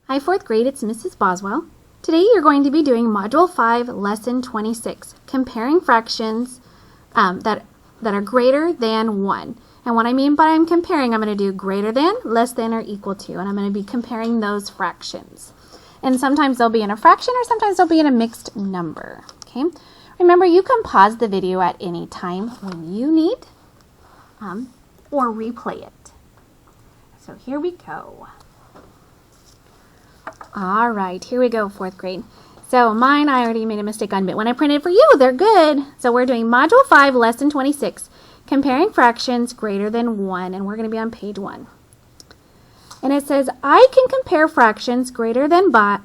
Hi, 4th grade, it's Mrs. Boswell. Today you're going to be doing Module 5, Lesson 26, comparing fractions that are greater than 1. And what I mean by I'm comparing, I'm going to do greater than, less than, or equal to, and I'm going to be comparing those fractions. And sometimes they'll be in a fraction or sometimes they'll be in a mixed number. Okay. Remember, you can pause the video at any time when you need or replay it. So here we go. All right, here we go, 4th grade. So mine, I already made a mistake on, but when I printed for you, they're good. So we're doing Module 5, Lesson 26, comparing fractions greater than 1, and we're going to be on page 1. And it says, I can compare fractions greater than 1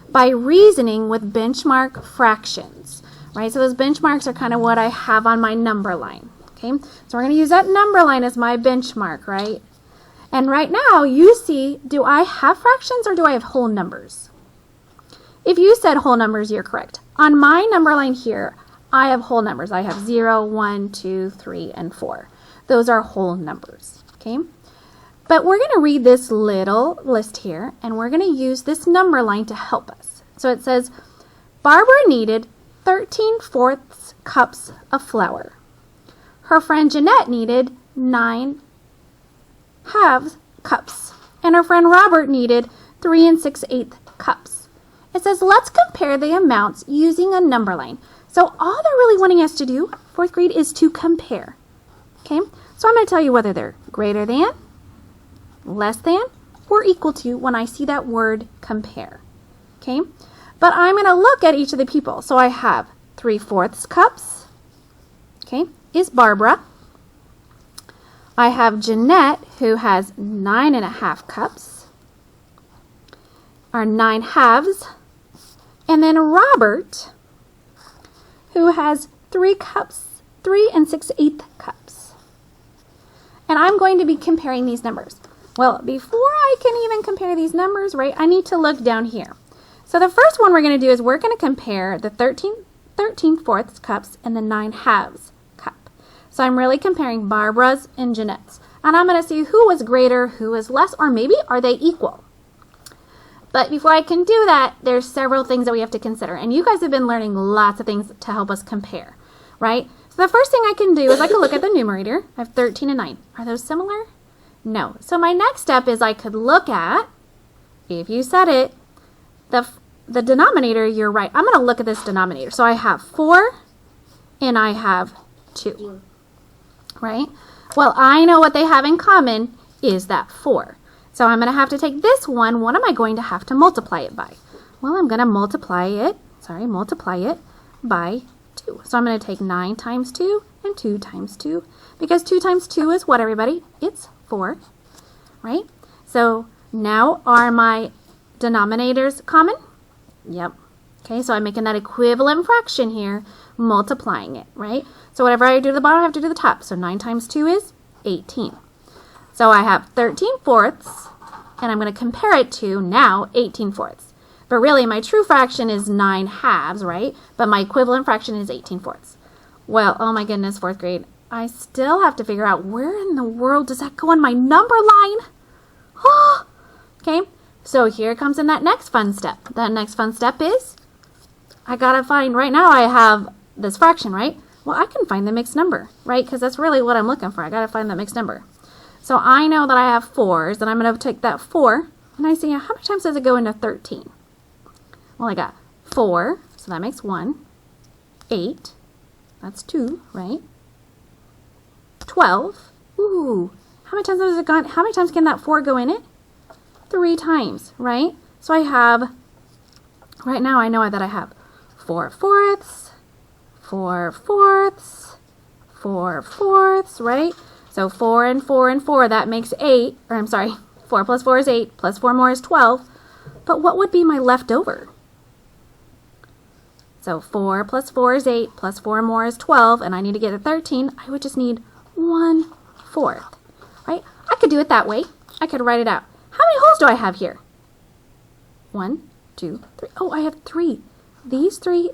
by reasoning with benchmark fractions, right? So those benchmarks are kind of what I have on my number line, okay? So we're going to use that number line as my benchmark, right? And right now, you see, do I have fractions or do I have whole numbers? If you said whole numbers, you're correct. On my number line here, I have whole numbers. I have 0, 1, 2, 3, and 4. Those are whole numbers, okay? But we're going to read this little list here, and we're going to use this number line to help us. So it says, Barbara needed 13/4 cups of flour. Her friend Jeanette needed 9 halves cups, and her friend Robert needed 3 6/8 cups. It says let's compare the amounts using a number line. So all they're really wanting us to do, 4th grade, is to compare. Okay, so I'm going to tell you whether they're greater than, less than, or equal to when I see that word compare. Okay, but I'm going to look at each of the people. So I have 3/4 cups. Okay, is Barbara. I have Jeanette, who has 9.5 cups, or 9 halves, and then Robert, who has 3 cups, 3 6/8 cups. And I'm going to be comparing these numbers. Well, before I can even compare these numbers, right, I need to look down here. So the first one we're going to do is we're going to compare the 13/4 cups and the 9 halves. So I'm really comparing Barbara's and Jeanette's. And I'm going to see who was greater, who was less, or maybe are they equal. But before I can do that, there's several things that we have to consider. And you guys have been learning lots of things to help us compare, right? So the first thing I can do is I can look at the numerator. I have 13 and 9. Are those similar? No. So my next step is I could look at, if you said it, the denominator, you're right. I'm going to look at this denominator. So I have 4 and I have 2. Right? Well, I know what they have in common is that 4. So I'm going to have to take this one. What am I going to have to multiply it by? Well, I'm going to multiply it by 2. So I'm going to take 9 times 2 and 2 times 2. Because 2 times 2 is what, everybody? It's 4. Right? So now are my denominators common? Yep. Okay, so I'm making that equivalent fraction here, multiplying it, right? So whatever I do to the bottom, I have to do to the top. So 9 times 2 is 18. So I have 13/4, and I'm going to compare it to now 18/4. But really, my true fraction is 9 halves, right? But my equivalent fraction is 18/4. Well, oh my goodness, 4th grade. I still have to figure out where in the world does that go on my number line? Oh, okay, so here comes in that next fun step. That next fun step is I gotta find, right now I have this fraction, right? Well, I can find the mixed number, right? Because that's really what I'm looking for. I gotta find that mixed number. So I know that I have 4s, and I'm gonna take that 4, and I see how many times does it go into 13? Well, I got 4, so that makes 1. 8, that's 2, right? 12, ooh, how many times has it gone? How many times can that 4 go in it? 3 times, right? So I have, right now I know that I have 4/4, 4/4, 4/4, right? So 4 and 4 and 4, that makes 8, or I'm sorry, 4 plus 4 is 8, plus 4 more is 12. But what would be my leftover? So 4 plus 4 is 8, plus 4 more is 12, and I need to get to 13. I would just need 1/4, right? I could do it that way. I could write it out. How many holes do I have here? 1, 2, 3. Oh, I have 3. These 3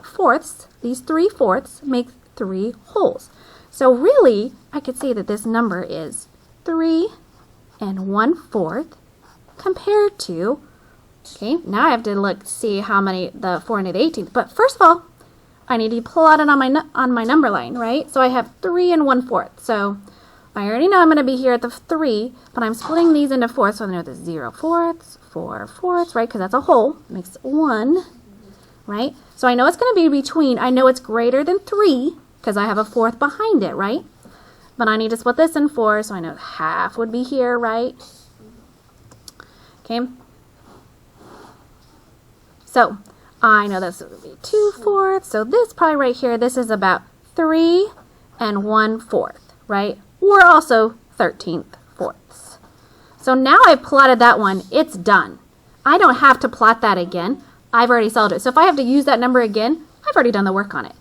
fourths make 3 wholes. So really, I could say that this number is 3 and 1/4 compared to, okay, now I have to look, see how many, the 4 and the 18th. But first of all, I need to plot it on my number line, right? So I have 3 and 1/4. So I already know I'm going to be here at the 3, but I'm splitting these into fourths. So I know there's 0/4, 4/4, right? Because that's a whole, makes 1, right? So I know it's going to be between, I know it's greater than 3 because I have a 4th behind it, right? But I need to split this in 4, so I know half would be here, right? Okay. So I know this would be 2/4. So this probably right here, this is about 3 and 1/4, right? Or also 13/4. So now I've plotted that one. It's done. I don't have to plot that again. I've already solved it. So if I have to use that number again, I've already done the work on it.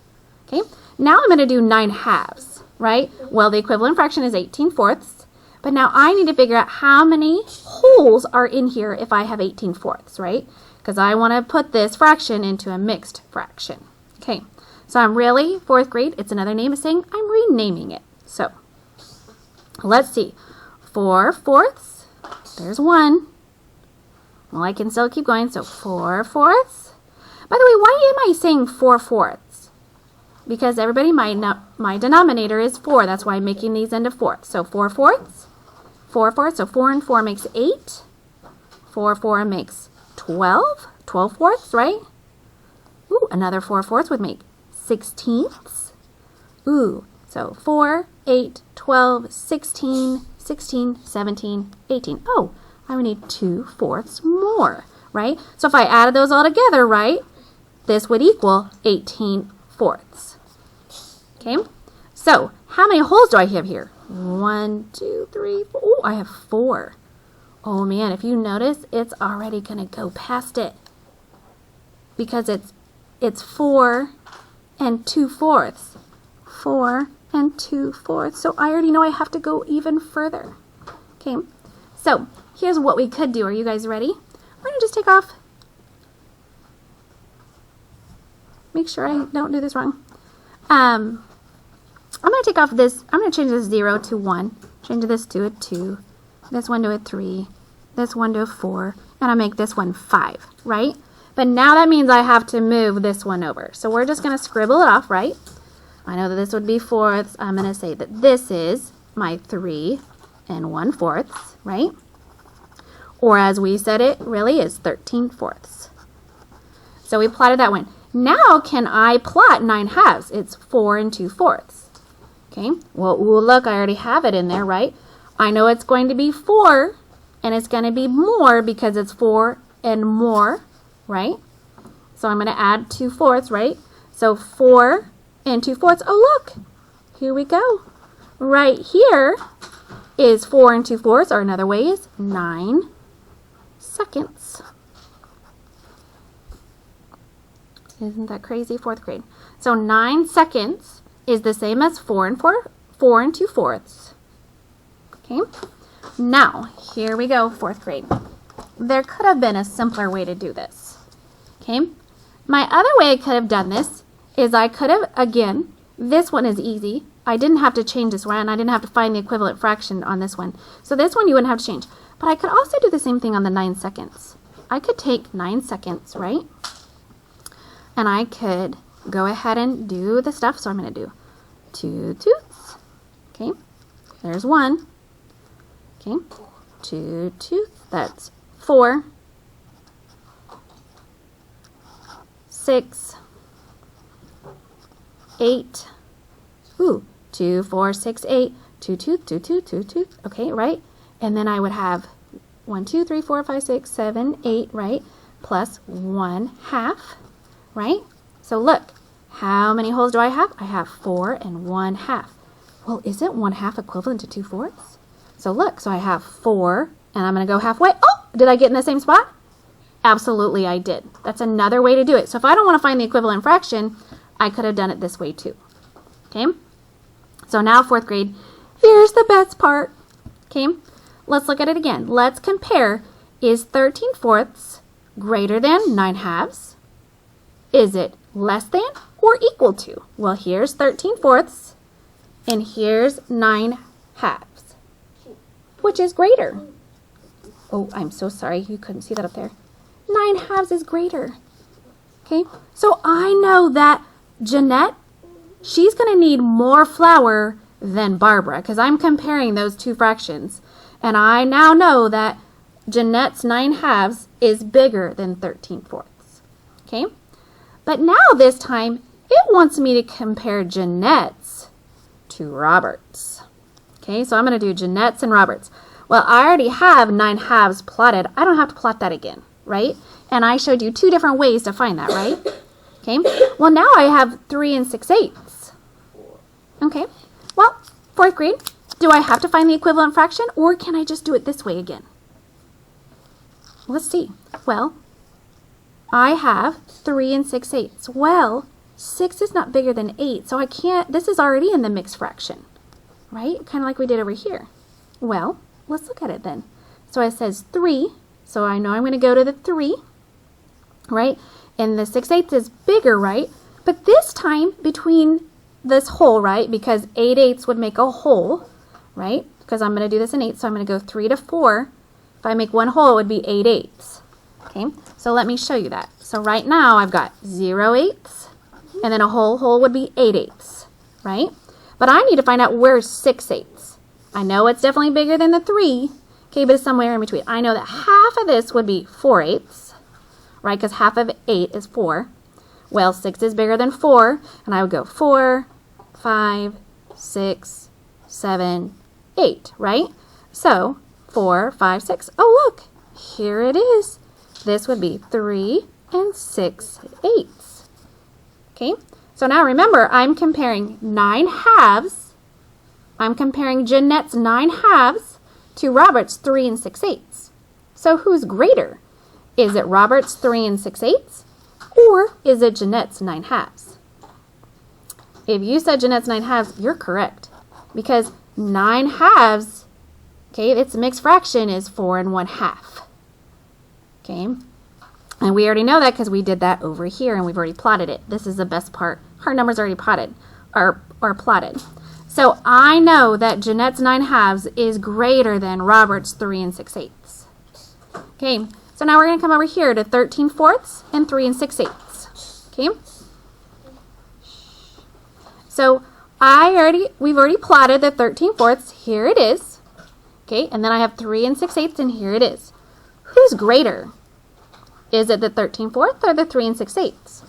Okay. Now I'm going to do 9/2, right? Well, the equivalent fraction is 18/4. But now I need to figure out how many wholes are in here if I have 18/4, right? Because I want to put this fraction into a mixed fraction. Okay, so I'm really, 4th grade, it's another name of saying I'm renaming it. So, let's see. 4/4, there's 1. Well, I can still keep going, so 4/4. By the way, why am I saying 4/4? Because everybody, my denominator is 4. That's why I'm making these into fourths. So 4/4, 4/4, so 4 and 4 makes 8. 4/4 makes 12. 12/4, right? Ooh, another 4/4 would make 16ths. Ooh, so 4, 8, 12, 16, 16, 17, 18. Oh, I would need 2/4 more, right? So if I added those all together, right, this would equal 18/4. Okay, so how many holes do I have here? 1, 2, 3, 4. Oh, I have 4. Oh man, if you notice, it's already going to go past it because it's 4 and 2/4. 4 and 2/4. So I already know I have to go even further. Okay, so here's what we could do. Are you guys ready? We're going to just take off. Make sure I don't do this wrong. I'm going to take off this. I'm going to change this 0 to 1. Change this to a 2. This one to a 3. This one to a 4. And I'll make this one 5, right? But now that means I have to move this one over. So we're just going to scribble it off, right? I know that this would be 4ths. I'm going to say that this is my 3 and 1/4, right? Or as we said it really is 13/4. So we plotted that one. Now can I plot 9/2? It's 4 and 2/4. Okay, well, ooh, look, I already have it in there, right? I know it's going to be 4, and it's going to be more because it's 4 and more, right? So I'm going to add 2/4, right? So 4 and 2/4. Oh, look, here we go. Right here is 4 and 2/4, or another way is 9 seconds. Isn't that crazy? 4th grade. So 9 seconds is the same as 4 and 2/4. Okay. Now, here we go, 4th grade. There could have been a simpler way to do this. Okay. My other way I could have done this is I could have, again, this one is easy. I didn't have to change this one. I didn't have to find the equivalent fraction on this one. So this one you wouldn't have to change. But I could also do the same thing on the 9 seconds. I could take 9 seconds, right? And I could go ahead and do the stuff. So I'm going to do 2 tooths. Okay, there's 1. Okay, 2 tooths. That's 4, 6, 8. Ooh, 2, 4, 6, 8. 2 tooth, 2 tooth, 2 tooth. Okay, right? And then I would have 1, 2, 3, 4, 5, 6, 7, 8, right? Plus 1/2. Right? So look, how many holes do I have? I have 4 and 1/2. Well, isn't 1/2 equivalent to 2/4? So look, so I have 4, and I'm going to go halfway. Oh, did I get in the same spot? Absolutely, I did. That's another way to do it. So if I don't want to find the equivalent fraction, I could have done it this way too. Okay? So now 4th grade, here's the best part. Okay? Let's look at it again. Let's compare. Is 13/4 greater than 9/2? Is it less than or equal to? Well, here's 13/4 and here's 9/2. which is greater? Oh, I'm so sorry. You couldn't see that up there. 9/2 is greater. Okay, so I know that Jeanette, she's going to need more flour than Barbara because I'm comparing those two fractions. And I now know that Jeanette's 9/2 is bigger than 13/4. Okay, but now this time it wants me to compare Jeanette's to Robert's. Okay, so I'm going to do Jeanette's and Robert's. Well, I already have 9/2 plotted. I don't have to plot that again, right? And I showed you two different ways to find that, right? Okay, well now I have 3 6/8. Okay, well, 4th grade, do I have to find the equivalent fraction or can I just do it this way again? Let's see. Well, I have 3 6/8. Well, 6 is not bigger than 8, so I can't, this is already in the mixed fraction, right? Kind of like we did over here. Well, let's look at it then. So it says 3, so I know I'm going to go to the 3, right? And the 6/8 is bigger, right? But this time between this whole, right? Because 8/8 would make a whole, right? Because I'm going to do this in 8, so I'm going to go 3 to 4. If I make one whole, it would be 8/8. Okay, so let me show you that. So right now I've got 0/8, and then a whole would be 8/8, right? But I need to find out where's 6/8. I know it's definitely bigger than the 3, okay, but it's somewhere in between. I know that half of this would be 4/8, right? Because half of 8 is 4. Well, 6 is bigger than 4, and I would go 4, 5, 6, 7, 8, right? So 4, 5, 6. Oh, look, here it is. This would be 3 6/8. Okay, so now remember, I'm comparing 9/2. I'm comparing Jeanette's 9/2 to Robert's 3 6/8. So who's greater? Is it Robert's 3 6/8 or is it Jeanette's 9/2? If you said Jeanette's 9/2, you're correct because 9/2, okay, its mixed fraction is 4 1/2. Okay, and we already know that because we did that over here and we've already plotted it. This is the best part. Her numbers already plotted. So I know that Jeanette's 9/2 is greater than Robert's 3 6/8. Okay, so now we're going to come over here to 13/4 and 3 6/8. Okay, so we've already plotted the 13/4. Here it is. Okay, and then I have 3 6/8 and here it is. Who's greater? Is it the 13/4 or the 3 6/8?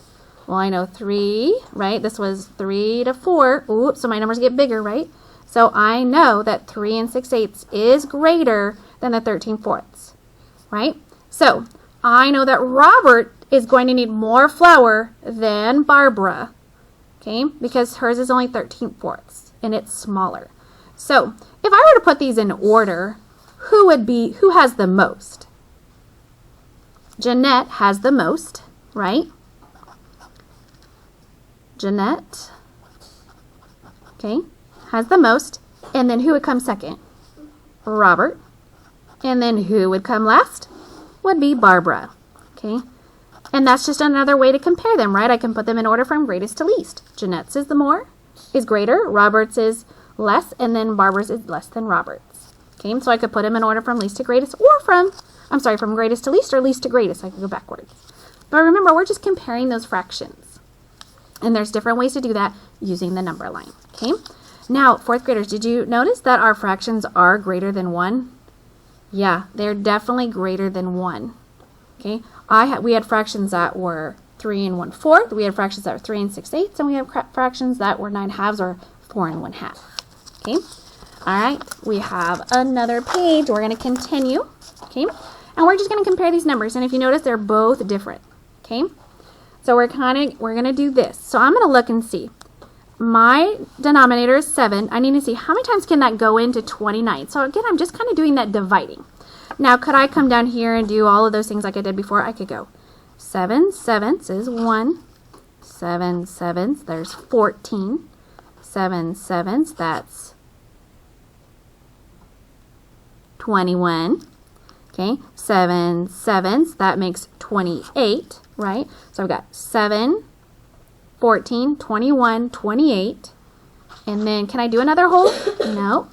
Well, I know 3, right? This was 3 to 4. Oops, so my numbers get bigger, right? So I know that 3 6/8 is greater than the 13/4, right? So I know that Robert is going to need more flour than Barbara, okay? Because hers is only 13/4 and it's smaller. So if I were to put these in order, who has the most? Jeanette has the most, right? Jeanette, okay, has the most. And then who would come second? Robert. And then who would come last? Would be Barbara, okay? And that's just another way to compare them, right? I can put them in order from greatest to least. Jeanette's is greater, Robert's is less, and then Barbara's is less than Robert's. Okay, so I could put them in order from least to greatest or from greatest to least or least to greatest. I could go backwards. But remember, we're just comparing those fractions. And there's different ways to do that using the number line. Okay, now 4th graders, did you notice that our fractions are greater than 1? Yeah, they're definitely greater than 1. Okay, we had fractions that were 3 1/4. We had fractions that were 3 6/8, and we have fractions that were 9/2 or 4 1/2. Okay, all right, we have another page. We're going to continue. Okay, and we're just going to compare these numbers, and if you notice, they're both different. Okay, so we're going to do this. So I'm going to look and see. My denominator is 7. I need to see how many times can that go into 29. So again, I'm just kind of doing that dividing. Now, could I come down here and do all of those things like I did before? I could go 7 sevenths is 1. 7 sevenths, there's 14. 7 sevenths, that's 21. Okay, 7 sevenths, that makes 28, right? So I've got 7, 14, 21, 28. And then can I do another whole? No.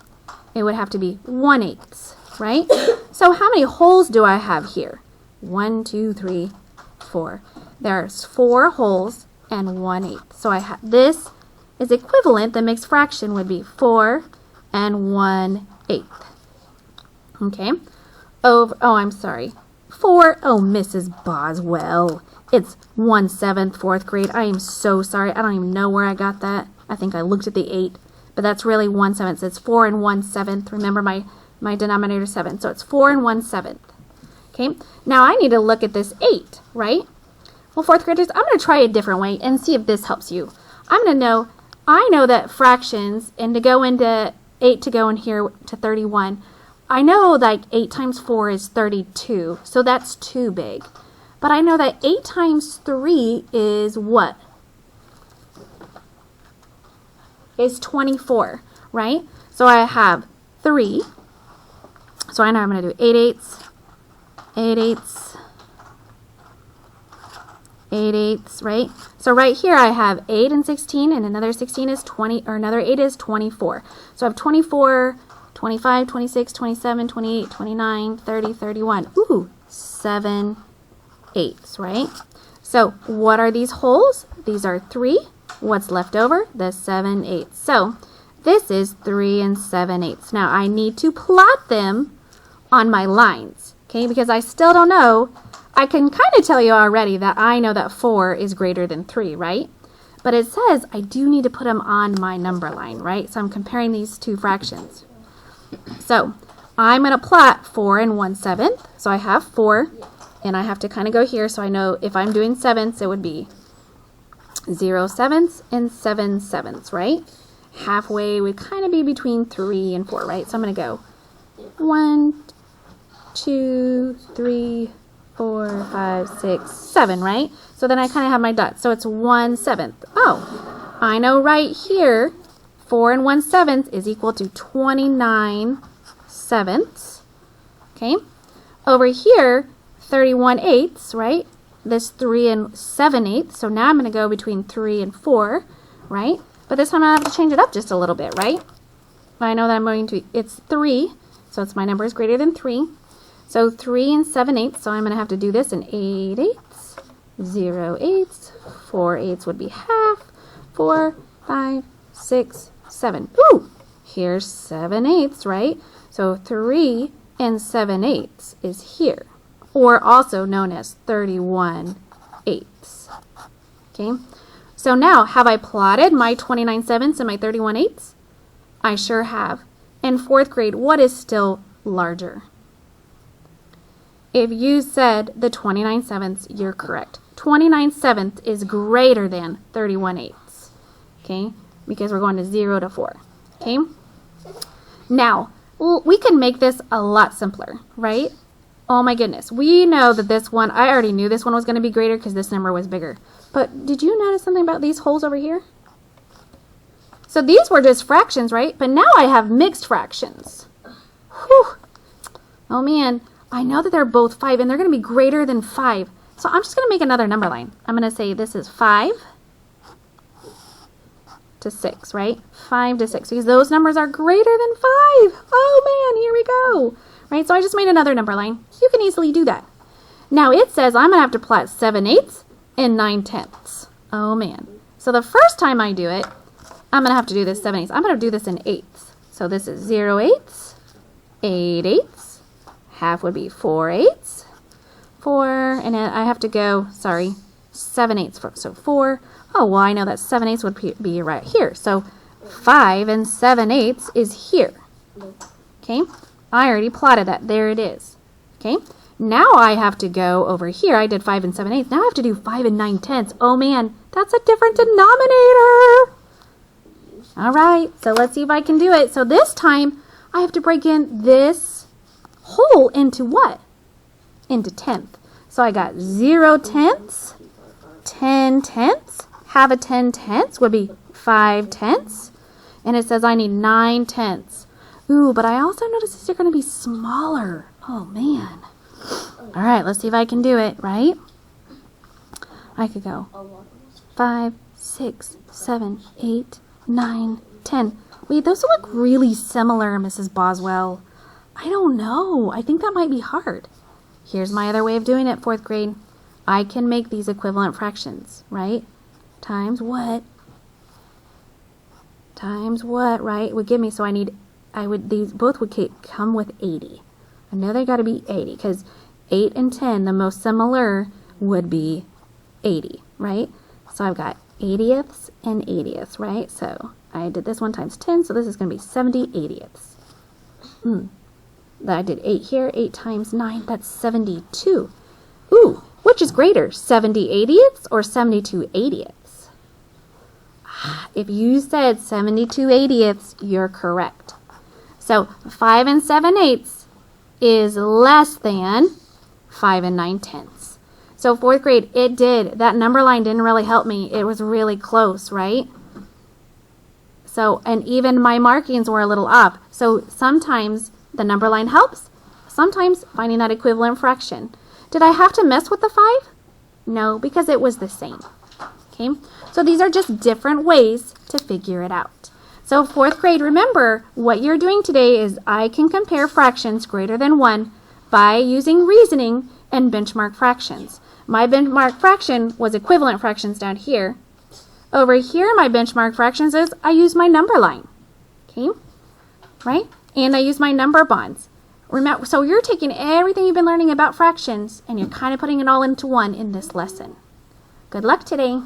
it would have to be 1/8, right? So how many wholes do I have here? 1, 2, 3, 4. There's 4 wholes and 1/8. So I have this is equivalent. The mixed fraction would be 4 and 1/8. Okay. Oh, I'm sorry. 4. Oh, Mrs. Boswell. It's 1/7, 4th grade. I am so sorry. I don't even know where I got that. I think I looked at the 8, but that's really 1/7. So it's 4 and 1/7. Remember my denominator 7. So it's 4 and 1/7. Okay. Now I need to look at this 8, right? Well, 4th graders, I'm going to try a different way and see if this helps you. I know that fractions, and to go into 8 to go in here to 31, I know like 8 times 4 is 32, so that's too big. But I know that 8 times 3 is what? Is 24, right? So I have 3. So I know I'm going to do 8/8, 8/8, 8/8, right? So right here I have 8 and 16, and another 16 is 20, or another 8 is 24. So I have 24, 25, 26, 27, 28, 29, 30, 31. Ooh, 7/8, right? So what are these wholes? These are 3. What's left over? The 7/8. So this is 3 and 7/8. Now I need to plot them on my lines, okay? Because I still don't know. I can kind of tell you already that I know that 4 is greater than 3, right? But it says I do need to put them on my number line, right? So I'm comparing these two fractions. So I'm going to plot 4 and 1/7. So I have 4, and I have to kind of go here. So I know if I'm doing sevenths, it would be 0/7 and 7/7, right? Halfway would kind of be between 3 and 4, right? So I'm going to go 1, 2, 3, 4, 5, 6, 7, right? So then I kind of have my dots. So it's 1/7. Oh, I know right here, 4 and 1/7 is equal to 29/7. Okay. Over here, 31/8, right? This 3 and 7/8. So now I'm going to go between 3 and 4, right? But this time I have to change it up just a little bit, right? I know that I'm going to, it's 3, so it's my number is greater than 3. So 3 and 7/8, so I'm going to have to do this in 8/8, 0/8, 4/8 would be half, 4, 5, 6, 7. Ooh, here's 7/8, right? So 3 and 7/8 is here, or also known as 31/8. Okay, so now have I plotted my 29/7 and my 31/8? I sure have. In 4th grade, what is still larger? If you said the 29/7, you're correct. 29/7 is greater than 31/8. Okay, because we're going to 0 to 4. Okay, now we can make this a lot simpler, right? Oh my goodness, we know that this one, I already knew this one was going to be greater because this number was bigger. But did you notice something about these wholes over here? So these were just fractions, right? But now I have mixed fractions. Whew. Oh man, I know that they're both 5 and they're going to be greater than 5. So I'm just going to make another number line. I'm going to say this is 5 to 6, right? 5 to 6, because those numbers are greater than 5. Oh man, here we go. Right, so I just made another number line. You can easily do that. Now it says I'm going to have to plot 7/8 and 9/10. Oh man. So the first time I do it, I'm going to have to do this 7/8. I'm going to do this in 8ths. So this is 0/8, 8/8, half would be 4/8, 4, and then I have to go, 7/8. So 4. Oh, well, I know that 7/8 would be right here. So 5 and 7/8 is here. Okay, I already plotted that. There it is. Okay, now I have to go over here. I did 5 and 7/8. Now I have to do 5 and 9/10. Oh man, that's a different denominator. All right, so let's see if I can do it. So this time I have to break in this whole into what? Into 10th. So I got 0/10, 10/10. Half a 10/10 would be 5/10. And it says I need 9/10. Ooh, but I also noticed these are going to be smaller. Oh man. All right, let's see if I can do it, right? I could go 5, 6, 7, 8, 9, 10. Wait, those look really similar, Mrs. Boswell. I don't know. I think that might be hard. Here's my other way of doing it, 4th grade. I can make these equivalent fractions, right? Times what? Times what, right? Would give me, so these both would come with 80. I know they got to be 80 because 8 and 10, the most similar would be 80, right? So I've got 80ths and 80ths, right? So I did this one times 10, so this is going to be 70 80ths. I did 8 here, 8 times 9, that's 72. Ooh, which is greater, 70 80ths or 72 80ths? If you said 72 80ths, you're correct. So 5 and 7/8 is less than 5 and 9/10. So 4th grade, that number line didn't really help me. It was really close, right? So, and even my markings were a little off. So sometimes the number line helps, sometimes finding that equivalent fraction. Did I have to mess with the 5? No, because it was the same. Okay, so these are just different ways to figure it out. So 4th grade, remember, what you're doing today is I can compare fractions greater than 1 by using reasoning and benchmark fractions. My benchmark fraction was equivalent fractions down here. Over here, my benchmark fractions is I use my number line. Okay, right? And I use my number bonds. Remember, so you're taking everything you've been learning about fractions and you're kind of putting it all into one in this lesson. Good luck today.